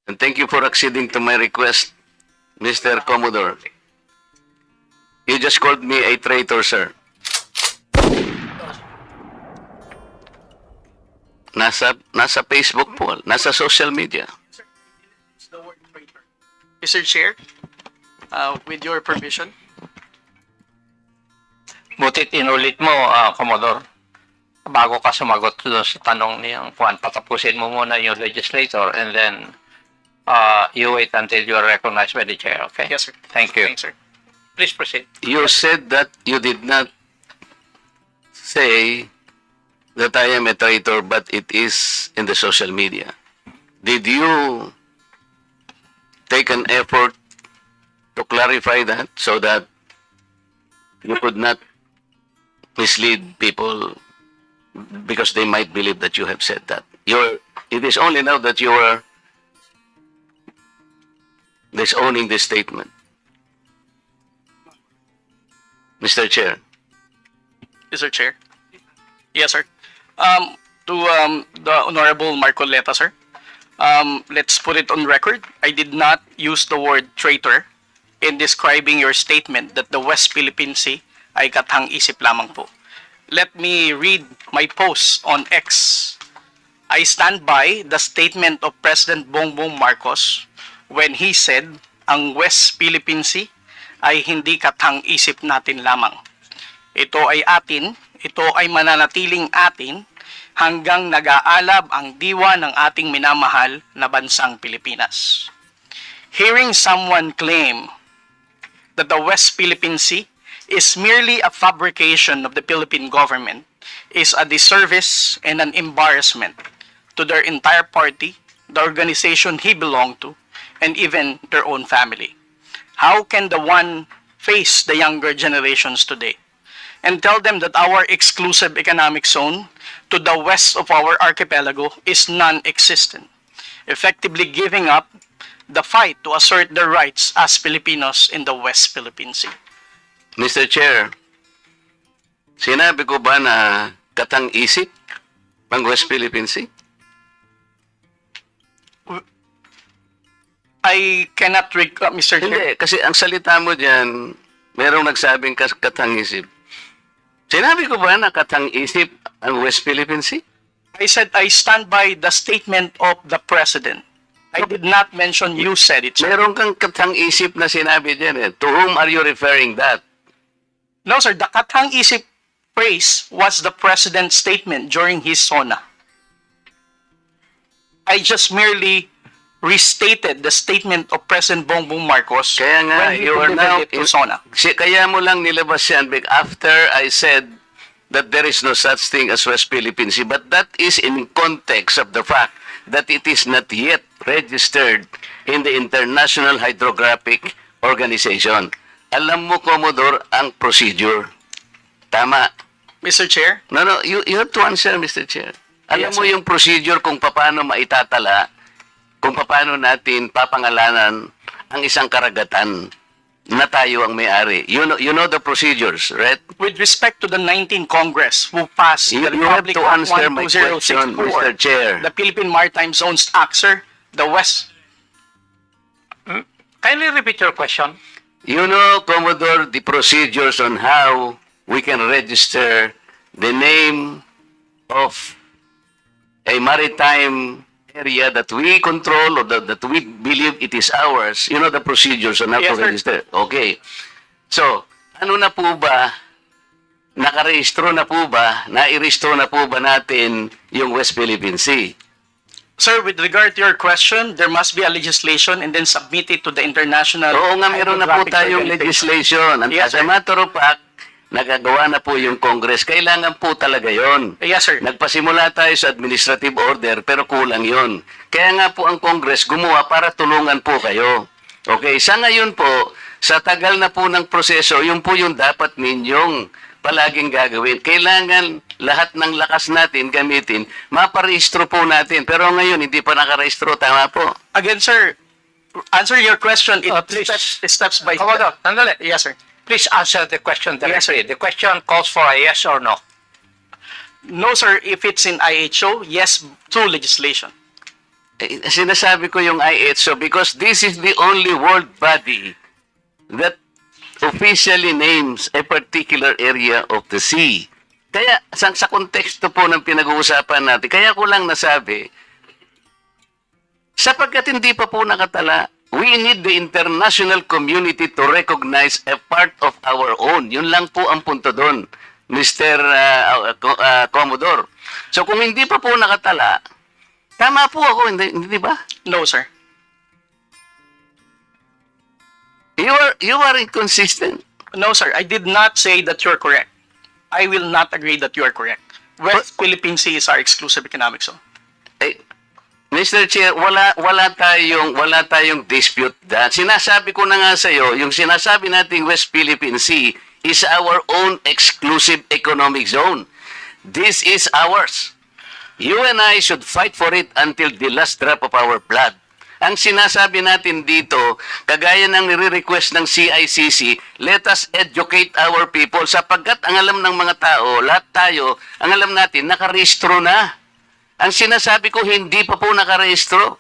And thank you for acceding to my request, Mr. Commodore. You just called me a traitor, sir. Nasa Facebook po, nasa social media. Mr. Chair, with your permission. Butit inulit mo, Commodore. Bago ka sumagot doon sa tanong niyang Juan, patapusin mo muna yung legislator and then you wait until you are recognized by the chair, okay? Yes, sir. Thank you. Thanks, sir. Please proceed. You said that you did not say that I am a traitor, but it is in the social media. Did you take an effort to clarify that so that you could not mislead people because they might believe that you have said that? It is only now that you are disowning this statement. Mr. Chair. Mr. Chair. Yes, sir. To the Honorable Marcoleta, sir. Let's put it on record. I did not use the word traitor in describing your statement that the West Philippine Sea ay kathang-isip lamang po. Let me read my post on X. I stand by the statement of President Bongbong Marcos when he said ang West Philippine Sea ay hindi kathang-isip natin lamang. Ito ay atin, ito ay mananatiling atin hanggang nag-aalab ang diwa ng ating minamahal na bansang Pilipinas. Hearing someone claim that the West Philippine Sea is merely a fabrication of the Philippine government is a disservice and an embarrassment to their entire party, the organization he belonged to, and even their own family. How can the one face the younger generations today and tell them that our exclusive economic zone to the west of our archipelago is non-existent, effectively giving up the fight to assert their rights as Filipinos in the West Philippine Sea? Mr. Chair, sinabi ko ba na katang-isip ang West Philippine Sea? I cannot recall, Mr. Chair. Hindi, kasi ang salita mo dyan, merong nagsabing katang-isip. Sinabi ko ba na katang-isip ang West Philippine Sea? I said I stand by the statement of the President. I did not mention you said it, sir. Meron kang katang-isip na sinabi dyan eh. To whom are you referring that? No, sir. The katang-isip phrase was the President's statement during his SONA. I just merely restated the statement of President Bongbong Marcos Kaya nga, when he you are now... delivered it to SONA. Kaya mo lang nilabas yan after I said that there is no such thing as West Philippine Sea. But that is in context of the fact that it is not yet registered in the International Hydrographic Organization. Alam mo, Commodore, ang procedure. Tama. Mr. Chair, No, you have to answer, Mr. Chair. Alam Yes, mo sir. yung procedure kung paano maitatala, kung paano natin papangalanan ang isang karagatan na tayo ang may-ari. You know the procedures, right? with respect to the 19th Congress who passed You the have Republic to Act answer my question, 12064, Mr. Chair. the Philippine Maritime Zones Act, sir, the West... Kindly repeat your question. You know, Commodore, the procedures on how we can register the name of a maritime area that we control or that we believe it is ours. You know the procedures on how Yes, to sir. register. Okay. So, ano na po ba, nakarehistro na po ba, nairehistro na po ba natin yung West Philippine Sea? Sir, with regard to your question, there must be a legislation and then submit it to the international... Oo nga, meron na po Hydrographic tayong Organization. legislation. Yes, As a sir. matter of fact, nagagawa na po yung Congress. Kailangan po talaga yon. Yes, sir. Nagpasimula tayo sa administrative order pero kulang yon. Kaya nga po ang Congress gumawa para tulungan po kayo. Okay, sa ngayon po, sa tagal na po ng proseso, yun po yung dapat ninyong palaging gagawin. Kailangan lahat ng lakas natin gamitin, maparehistro po natin. Pero ngayon, hindi pa nakarehistro. Tama po. Again, sir, answer your question in Please. steps by Commodore, sandali. Yes, sir. Please answer the question Yes, directly. The question calls for a yes or no. No, sir. If it's in IHO, yes, through legislation. Sinasabi ko yung IHO because this is the only world body that officially names a particular area of the sea. Kaya sa konteksto po ng pinag-uusapan natin, kaya ko lang nasabi, sapagkat hindi pa po nakatala, we need the international community to recognize a part of our own. Yun lang po ang punto doon, Mr. Commodore. So kung hindi pa po nakatala, tama po ako, hindi ba? No, sir. You are inconsistent. No, sir. I did not say that you're correct. I will not agree that you are correct. West Philippine Sea is our exclusive economic zone. Eh, Mr. Chair, wala tayong dispute that. Sinasabi ko na nga sa iyo, yung sinasabi nating West Philippine Sea is our own exclusive economic zone. This is ours. You and I should fight for it until the last drop of our blood. Ang sinasabi natin dito, kagaya ng nire-request ng CICC, let us educate our people sapagkat ang alam ng mga tao, lahat tayo, ang alam natin, nakarehistro na. Ang sinasabi ko, hindi pa po nakarehistro.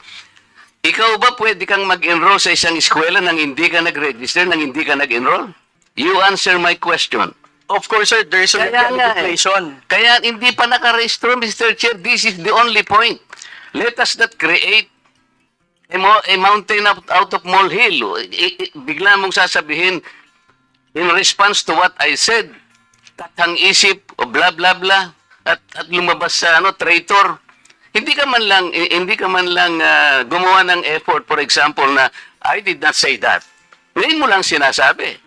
Ikaw ba pwede kang mag-enroll sa isang eskwela nang hindi ka nag-register, nang hindi ka nag-enroll? You answer my question. Of course, sir, there is a legislation. Kaya hindi pa nakarehistro, Mr. Chair. This is the only point. Let us not create a mountain out of molehill. Bigla mong sasabihin, in response to what I said, tathang isip, o blah blah blah, at lumabas sa traitor. Hindi ka man lang gumawa ng effort, for example, na I did not say that. Ngayon mo lang sinasabi.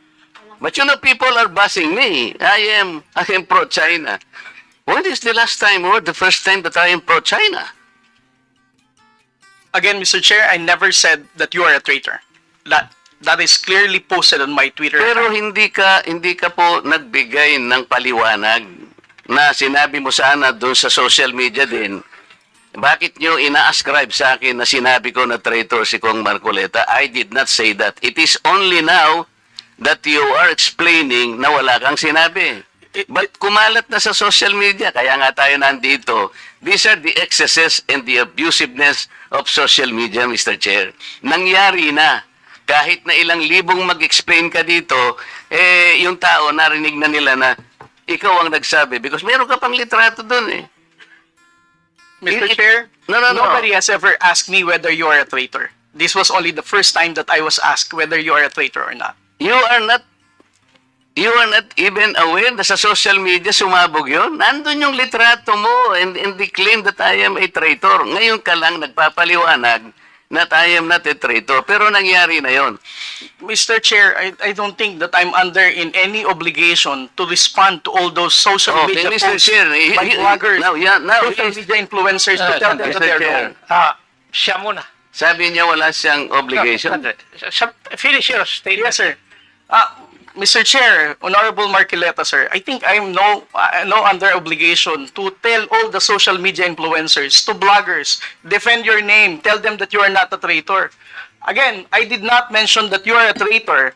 But you know, people are bashing me. I am pro-China. When is the last time or the first time that I am pro-China? Again, Mr. Chair, I never said that you are a traitor. That is clearly posted on my Twitter Pero account. hindi ka po nagbigay ng paliwanag na sinabi mo sana doon sa social media din. Bakit nyo ina-ascribe sa akin na sinabi ko na traitor si Kong Marcoleta? I did not say that. It is only now that you are explaining na wala kang sinabi. But kumalat na sa social media, kaya nga tayo nandito. These are the excesses and the abusiveness of social media, Mr. Chair. Nangyari na. Kahit na ilang libong mag-explain ka dito, yung tao narinig na nila na ikaw ang nagsabi. Because meron ka pang litrato dun eh. Mr. Chair, No. nobody has ever asked me whether you are a traitor. This was only the first time that I was asked whether you are a traitor or not. You are not even aware na sa social media sumabog yun. Nandun yung litrato mo and the claim that I am a traitor. Ngayon ka lang nagpapaliwanag na I am not a traitor. Pero nangyari na yon. Mr. Chair, I don't think that I'm under in any obligation to respond to all those social media Mr. posts Chair, by bloggers, now social media influencers to tell them that Mr. they're Chair. wrong. Siya muna. Sabi niya wala siyang obligation. Finish your statement. Yes, sir. Mr. Chair, Honorable Marcoleta, sir, I think I'm no under obligation to tell all the social media influencers, to bloggers, defend your name, tell them that you are not a traitor. Again, I did not mention that you are a traitor.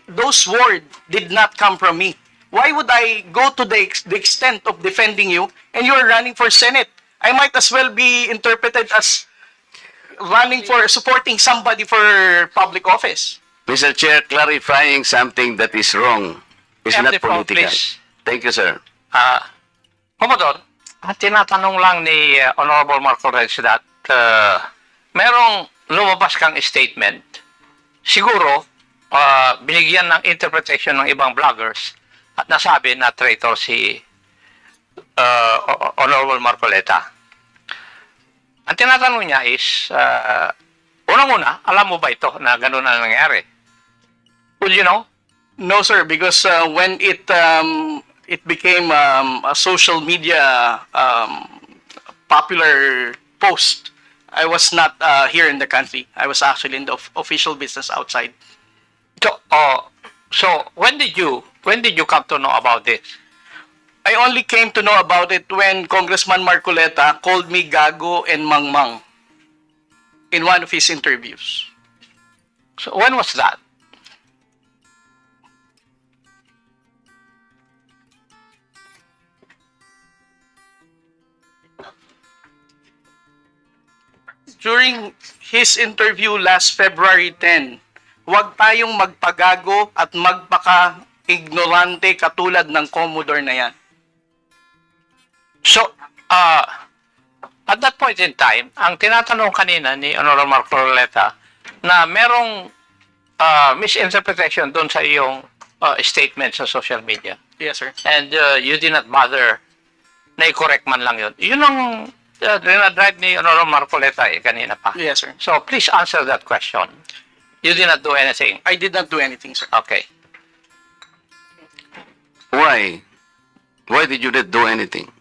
Those words did not come from me. Why would I go to the extent of defending you and you are running for Senate? I might as well be interpreted as supporting somebody for public office. Mr. Chair, clarifying something that is wrong is Have not the floor, political. please. Thank you, sir. Commodore, ang tinatanong lang ni Honorable Marco Reyes that merong lumabas kang statement. Siguro, binigyan ng interpretation ng ibang vloggers at nasabi na traitor si Honorable Marcoleta. Ang tinatanong niya is, unang-una, alam mo ba ito na gano'n na nangyari? Would you know? No, sir, because when it became a social media popular post, I was not here in the country. I was actually in the official business outside. So when did you come to know about this? I only came to know about it when Congressman Marcoleta called me Gago and Mangmang in one of his interviews. So when was that? during his interview last February 10, huwag tayong magpagago at magpaka-ignorante katulad ng Commodore na yan. So, at that point in time, ang tinatanong kanina ni Honorable Marcoleta na merong misinterpretation doon sa iyong statement sa social media. Yes, sir. And you did not bother na i-correct man lang yun. Yun ang dinadrive ni Honorable Marcoleta kanina pa. Yes, sir. So, please answer that question. You did not do anything. I did not do anything, sir. Okay. Why? Why did you not do anything?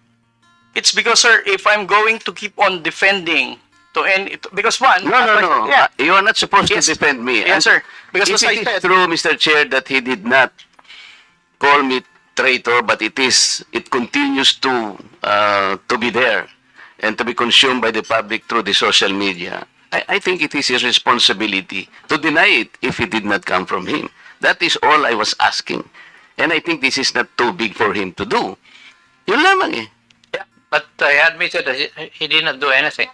It's because, sir, if I'm going to keep on defending to any, because one, No. yeah, You are not supposed Yes. to defend me. yes, sir. Because If as I it is said, true, Mr. Chair, that he did not call me traitor, but it continues to be there and to be consumed by the public through the social media. I think it is his responsibility to deny it if it did not come from him. That is all I was asking. And I think this is not too big for him to do. Yun lamang eh. Yeah. But he admitted that he did not do anything.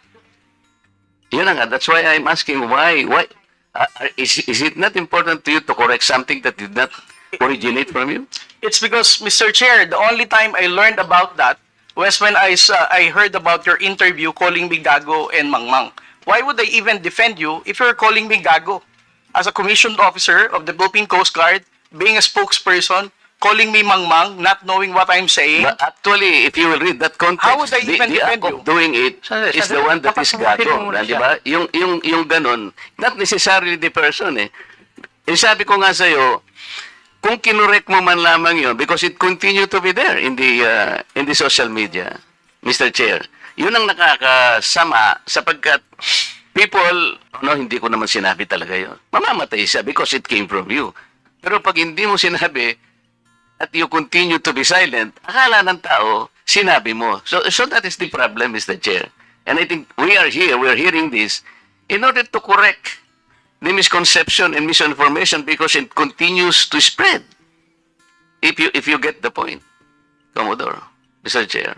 Yun na nga. That's why I'm asking why. Is it not important to you to correct something that did not originate from you? it's because, Mr. Chair, the only time I learned about that was when I heard about your interview calling me gago and mangmang. Why would I even defend you if you're calling me gago? As a commissioned officer of the Philippine Coast Guard, being a spokesperson, calling me mangmang, not knowing what I'm saying. But actually, if you will read that context, How would I even the act defend you? of doing it Sandali, is the sandali. one that is Papasukin mo gago. muna Di siya. ba? Yung ganon, not necessarily the person eh. Eh, sabi ko nga sa'yo, kung kinorek mo man lamang yun, because it continue to be there in the social media, Mr. Chair, yun ang nakakasama sapagkat people, hindi ko naman sinabi talaga yun. Mamamatay siya because it came from you. Pero pag hindi mo sinabi, at you continue to be silent, akala ng tao, sinabi mo. So that is the problem, Mr. Chair. And I think we are hearing this in order to correct the misconception and misinformation because it continues to spread. If you get the point, Commodore, Mr. Chair.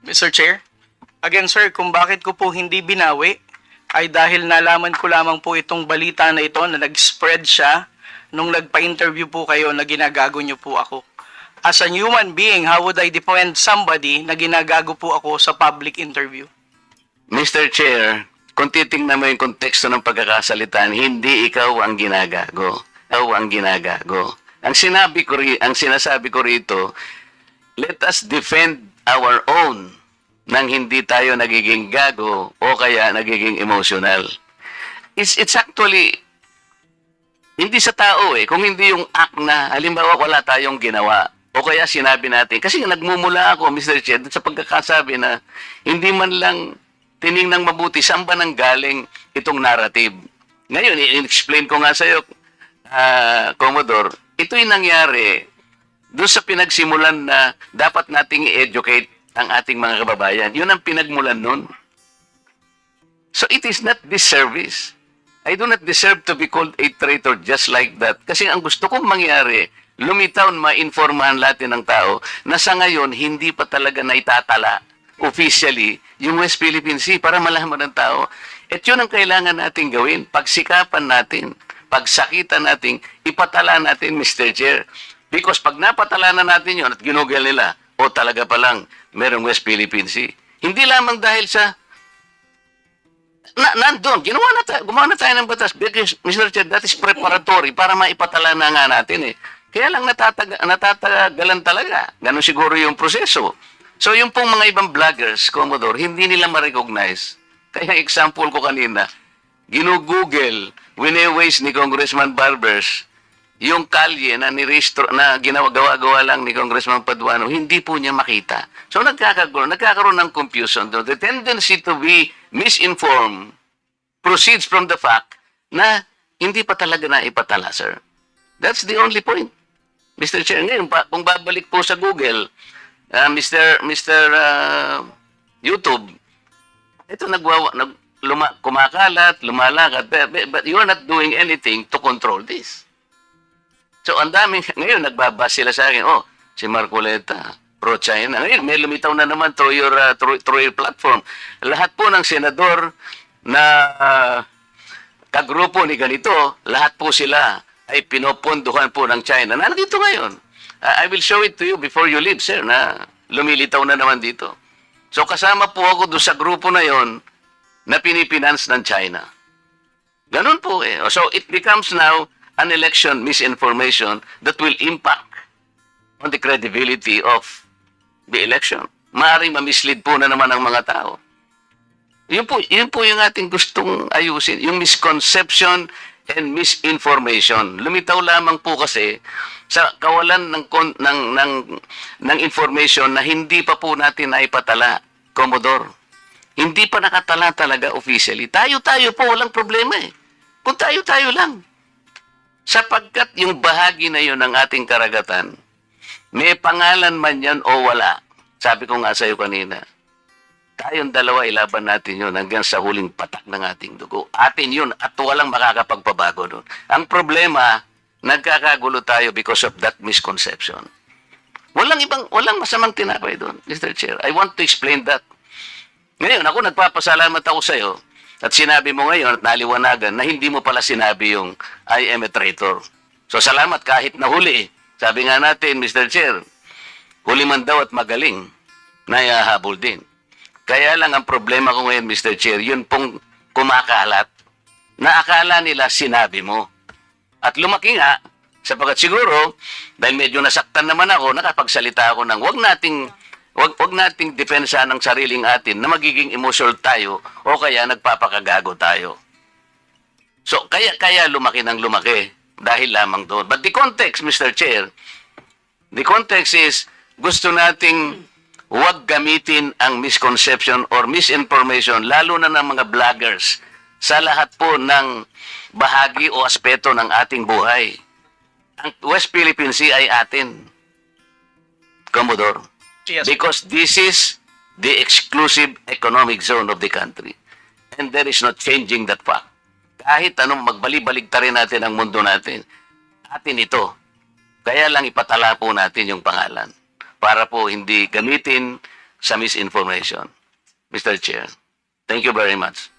Mr. Chair, again, sir, kung bakit ko po hindi binawi ay dahil nalaman ko lamang po itong balita na ito na nag-spread siya nung nagpa-interview po kayo na ginagago niyo po ako. As a human being, how would I defend somebody na ginagago po ako sa public interview? Mr. Chair, kung titingnan mo yung konteksto ng pagkakasalitan, hindi ikaw ang ginagago. Ikaw ang ginagago. Ang sinasabi ko rito, let us defend our own nang hindi tayo nagiging gago o kaya nagiging emotional. It's actually hindi sa tao eh, kung hindi yung act na halimbawa wala tayong ginawa o kaya sinabi natin. Kasi nagmumula ako, Mr. Chair, sa pagkakasabi na hindi man lang tiningnan mabuti saan ba nang galing itong narrative. Ngayon, i-explain ko nga sa'yo, Commodore, ito'y nangyari doon sa pinagsimulan na dapat nating i-educate ang ating mga kababayan. Yun ang pinagmulan nun. So it is not disservice. I do not deserve to be called a traitor just like that. Kasi ang gusto kong mangyari, lumitaw, ma-informahan natin ng tao na sa ngayon, hindi pa talaga naitatala officially yung West Philippine Sea para malaman ng tao. At yun ang kailangan natin gawin. Pagsikapan natin, pagsakitan natin, ipatala natin, Mr. Chair. Because pag napatala na natin yun at ginugel nila, o talaga palang merong West Philippine Sea. Hindi lamang dahil sa nandun, gumawa na tayo ng batas. Because, Mr. Chair, that is preparatory para maipatala na nga natin eh. Kaya lang natatagalan talaga. Ganun siguro yung proseso. So yung pong mga ibang vloggers, Commodore, hindi nila ma-recognize. Kaya example ko kanina, ginugoogle, wine-waste ni Congressman Barbers, yung kalye na nirehistro na gawa lang ni Congressman Paduano, hindi po niya makita. So nagkakaroon ng confusion. The tendency to be misinformed proceeds from the fact na hindi pa talaga na ipatala, sir. That's the only point. Mr. Chair, ngayon, kung babalik po sa Google, Mr. YouTube, ito kumakalat, lumalakad, but you are not doing anything to control this. So, ang daming, ngayon, nagbabas sila sa akin, si Marcoleta, pro-China. Ngayon, may lumitaw na naman through your platform. Lahat po ng senador na kagrupo ni ganito, lahat po sila ay pinopondohan po ng China. Nandito ngayon. I will show it to you before you leave, sir, na lumilitaw na naman dito. So kasama po ako doon sa grupo na yon na pinipinance ng China. Ganun po eh. So it becomes now an election misinformation that will impact on the credibility of the election. Maaring mamislead po na naman ang mga tao. Yun po yung ating gustong ayusin, yung misconception and misinformation. Lumitaw lamang po kasi sa kawalan ng information na hindi pa po natin naipatala, Commodore. Hindi pa nakatala talaga officially. Tayo-tayo po, walang problema eh. Kung tayo-tayo lang. Sapagkat yung bahagi na yun ng ating karagatan, may pangalan man yan o wala. Sabi ko nga sa'yo kanina, tayong dalawa ilaban natin yun hanggang sa huling patak ng ating dugo. Atin yun at walang makakapagpabago doon. Ang problema, nagkakagulo tayo because of that misconception. Walang masamang tinapay doon, Mr. Chair. I want to explain that. Ngayon, ako nagpapasalamat ako sa'yo at sinabi mo ngayon at naliwanagan na hindi mo pala sinabi yung I am a traitor. So salamat kahit nahuli. Sabi nga natin, Mr. Chair, huli man daw at magaling, nayahabol din. Kaya lang ang problema ko ngayon, Mr. Chair, yun pong kumakalat na akala nila sinabi mo. At lumaki nga, sapagkat siguro, dahil medyo nasaktan naman ako, nakapagsalita ako ng wag nating depensa ng sariling atin na magiging emotional tayo o kaya nagpapakagago tayo. So, kaya lumaki ng lumaki dahil lamang doon. But the context, Mr. Chair, the context is gusto nating huwag gamitin ang misconception or misinformation, lalo na ng mga vloggers, sa lahat po ng bahagi o aspeto ng ating buhay. Ang West Philippine Sea ay atin, Commodore. Yes. Because this is the exclusive economic zone of the country. And there is no changing that fact. Kahit anong magbali-baligtarin natin ang mundo natin, atin ito. Kaya lang ipatala po natin yung pangalan para po hindi gamitin sa misinformation. Mr. Chair, thank you very much.